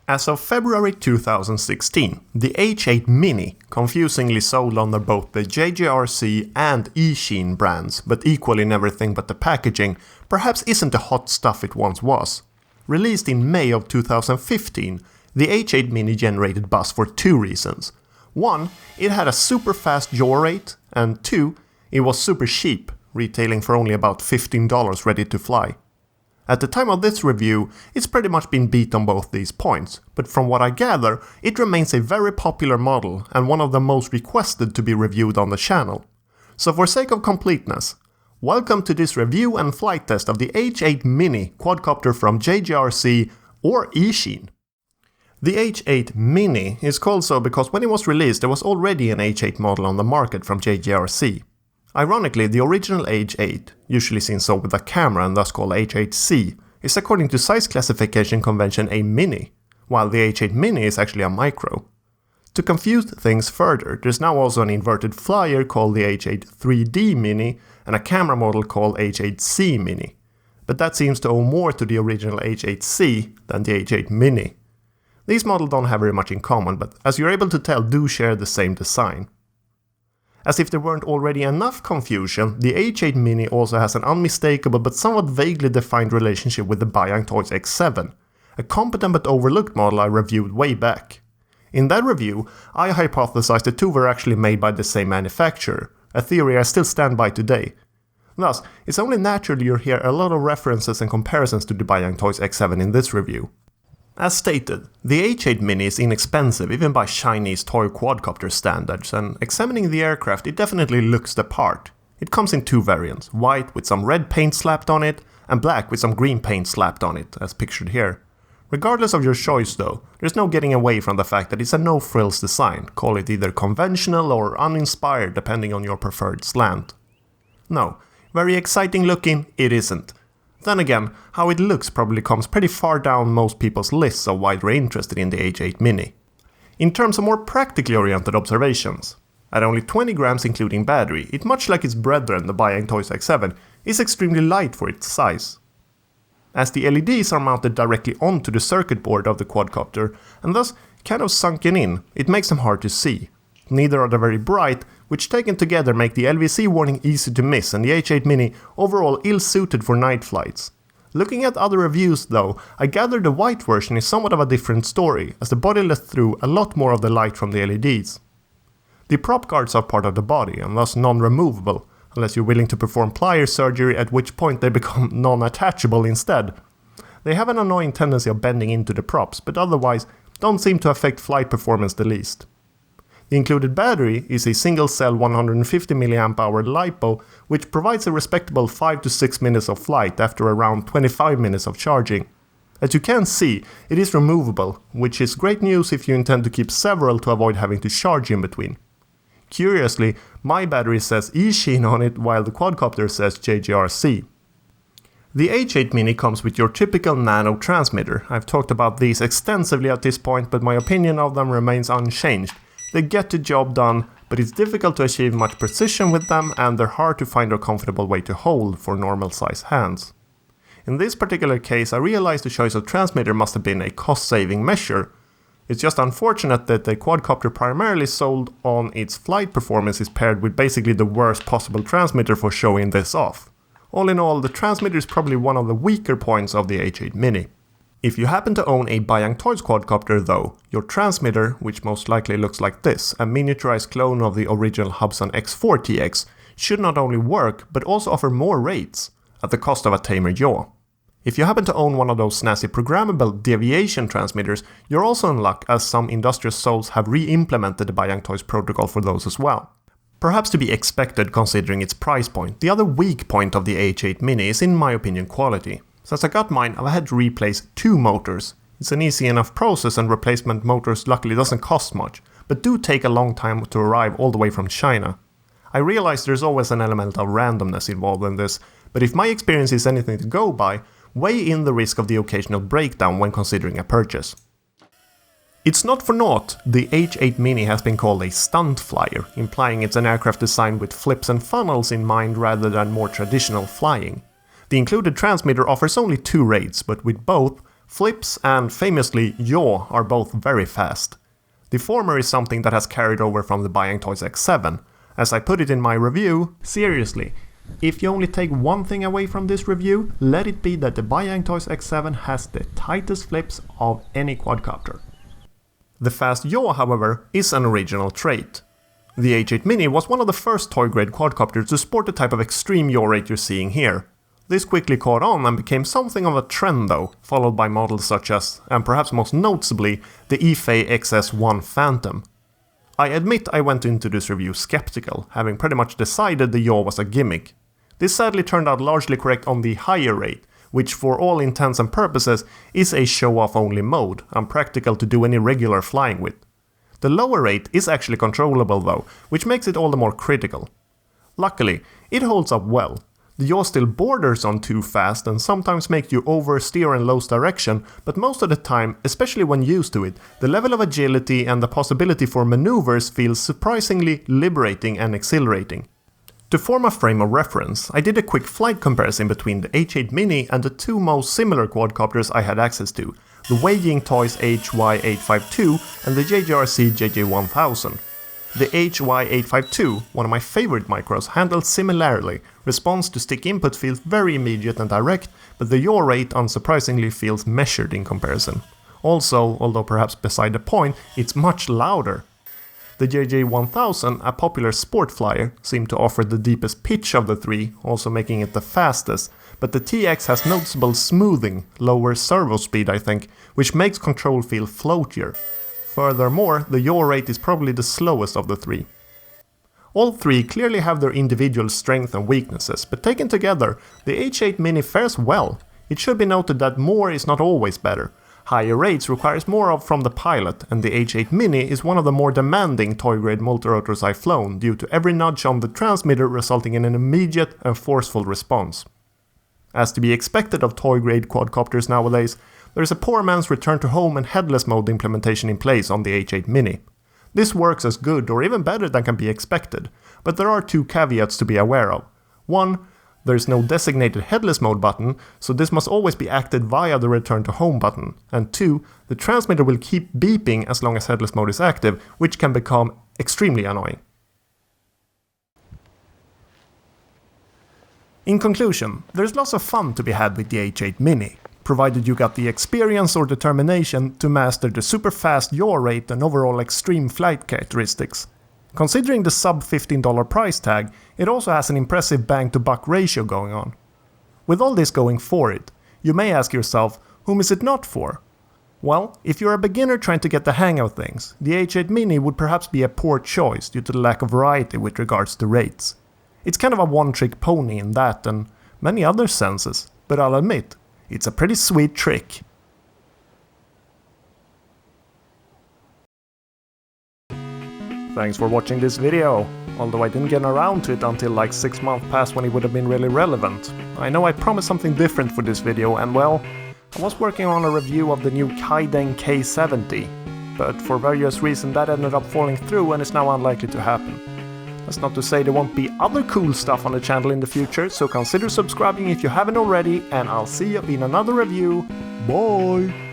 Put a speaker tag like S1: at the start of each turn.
S1: As of February 2016, the H8 Mini, confusingly sold under both the JJRC and Eachine brands, but equally in everything but the packaging, perhaps isn't the hot stuff it once was. Released in May of 2015, the H8 Mini generated buzz for two reasons. One, it had a super fast yaw rate, and two, it was super cheap, retailing for only about $15 ready to fly. At the time of this review, it's pretty much been beat on both these points, but from what I gather, it remains a very popular model and one of the most requested to be reviewed on the channel. So for sake of completeness, welcome to this review and flight test of the H8 Mini quadcopter from JJRC or Eachine. The H8 Mini is called so because when it was released there was already an H8 model on the market from JJRC. Ironically, the original H8, usually seen so with a camera and thus called H8C, is according to size classification convention a Mini, while the H8 Mini is actually a Micro. To confuse things further, there's now also an inverted flyer called the H8 3D Mini and a camera model called H8C Mini, but that seems to owe more to the original H8C than the H8 Mini. These models don't have very much in common, but as you're able to tell, do share the same design. As if there weren't already enough confusion, the H8 Mini also has an unmistakable but somewhat vaguely defined relationship with the Beyang Toys X7, a competent but overlooked model I reviewed way back. In that review, I hypothesized the two were actually made by the same manufacturer, a theory I still stand by today. Thus, it's only natural you hear a lot of references and comparisons to the Beyang Toys X7 in this review. As stated, the H8 Mini is inexpensive even by Chinese toy quadcopter standards, and examining the aircraft it definitely looks the part. It comes in two variants, white with some red paint slapped on it, and black with some green paint slapped on it, as pictured here. Regardless of your choice though, there's no getting away from the fact that it's a no-frills design, call it either conventional or uninspired depending on your preferred slant. No, very exciting looking it isn't. Then again, how it looks probably comes pretty far down most people's lists of why they're interested in the H8 Mini. In terms of more practically oriented observations, at only 20 grams including battery, it much like its brethren the Beyang Toys X7 is extremely light for its size. As the LEDs are mounted directly onto the circuit board of the quadcopter and thus kind of sunken in, it makes them hard to see. Neither are they very bright, which taken together make the LVC warning easy to miss and the H8 Mini overall ill-suited for night flights. Looking at other reviews though, I gather the white version is somewhat of a different story, as the body lets through a lot more of the light from the LEDs. The prop guards are part of the body and thus non-removable, unless you're willing to perform plier surgery, at which point they become non-attachable instead. They have an annoying tendency of bending into the props, but otherwise don't seem to affect flight performance the least. The included battery is a single-cell 150 mAh LiPo, which provides a respectable 5 to 6 minutes of flight after around 25 minutes of charging. As you can see, it is removable, which is great news if you intend to keep several to avoid having to charge in between. Curiously, my battery says Eachine on it while the quadcopter says JJRC. The H8 Mini comes with your typical nano transmitter. I've talked about these extensively at this point, but my opinion of them remains unchanged. They get the job done, but it's difficult to achieve much precision with them and they're hard to find a comfortable way to hold for normal size hands. In this particular case, I realized the choice of transmitter must have been a cost-saving measure. It's just unfortunate that the quadcopter primarily sold on its flight performance is paired with basically the worst possible transmitter for showing this off. All in all, the transmitter is probably one of the weaker points of the H8 Mini. If you happen to own a Beyang Toys quadcopter though, your transmitter, which most likely looks like this, a miniaturized clone of the original Hubsan X4 TX, should not only work, but also offer more rates, at the cost of a tamer yaw. If you happen to own one of those snazzy programmable deviation transmitters, you're also in luck as some industrious souls have re-implemented the Beyang Toys protocol for those as well. Perhaps to be expected considering its price point, the other weak point of the H8 Mini is in my opinion quality. Since I got mine, I've had to replace 2 motors. It's an easy enough process and replacement motors luckily doesn't cost much, but do take a long time to arrive all the way from China. I realize there's always an element of randomness involved in this, but if my experience is anything to go by, weigh in the risk of the occasional breakdown when considering a purchase. It's not for naught the H8 Mini has been called a stunt flyer, implying it's an aircraft designed with flips and funnels in mind rather than more traditional flying. The included transmitter offers only 2 rates, but with both, Flips and famously yaw are both very fast. The former is something that has carried over from the Biotoys X7. As I put it in my review, seriously, if you only take one thing away from this review, let it be that the Biotoys X7 has the tightest flips of any quadcopter. The fast yaw, however, is an original trait. The H8 Mini was one of the first toy-grade quadcopters to sport the type of extreme yaw rate you're seeing here. This quickly caught on and became something of a trend though, followed by models such as, and perhaps most noticeably, the eFay XS1 Phantom. I admit I went into this review skeptical, having pretty much decided the yaw was a gimmick. This sadly turned out largely correct on the higher rate, which for all intents and purposes is a show-off only mode, unpractical to do any regular flying with. The lower rate is actually controllable though, which makes it all the more critical. Luckily, it holds up well. The yaw still borders on too fast and sometimes makes you oversteer in low direction, but most of the time, especially when used to it, the level of agility and the possibility for maneuvers feels surprisingly liberating and exhilarating. To form a frame of reference, I did a quick flight comparison between the H8 Mini and the two most similar quadcopters I had access to, the Weighing Toys HY852 and the JJRC JJ1000. The HY852, one of my favorite micros, handles similarly. Response to stick input feels very immediate and direct, but the yaw rate unsurprisingly feels measured in comparison. Also, although perhaps beside the point, it's much louder. The JJ1000, a popular sport flyer, seemed to offer the deepest pitch of the three, also making it the fastest, but the TX has noticeable smoothing, lower servo speed I think, which makes control feel floatier. Furthermore, the yaw rate is probably the slowest of the three. All three clearly have their individual strengths and weaknesses, but taken together, the H8 Mini fares well. It should be noted that more is not always better. Higher rates requires more from the pilot, and the H8 Mini is one of the more demanding toy-grade multirotors I've flown due to every nudge on the transmitter resulting in an immediate and forceful response. As to be expected of toy-grade quadcopters nowadays, there is a poor man's return to home and headless mode implementation in place on the H8 Mini. This works as good or even better than can be expected, but there are two caveats to be aware of. One, there is no designated headless mode button, so this must always be acted via the return to home button. And two, the transmitter will keep beeping as long as headless mode is active, which can become extremely annoying. In conclusion, there's lots of fun to be had with the H8 Mini, provided you got the experience or determination to master the super fast yaw rate and overall extreme flight characteristics. Considering the sub $15 price tag, it also has an impressive bang to buck ratio going on. With all this going for it, you may ask yourself, whom is it not for? Well, if you're a beginner trying to get the hang of things, the H8 Mini would perhaps be a poor choice due to the lack of variety with regards to rates. It's kind of a one-trick pony in that and many other senses, but I'll admit, it's a pretty sweet trick. Thanks for watching this video, although I didn't get around to it until like 6 months past when it would have been really relevant. I know I promised something different for this video and well, I was working on a review of the new Kaiden K70, but for various reasons that ended up falling through and is now unlikely to happen. That's not to say there won't be other cool stuff on the channel in the future, so consider subscribing if you haven't already, and I'll see you in another review. Bye!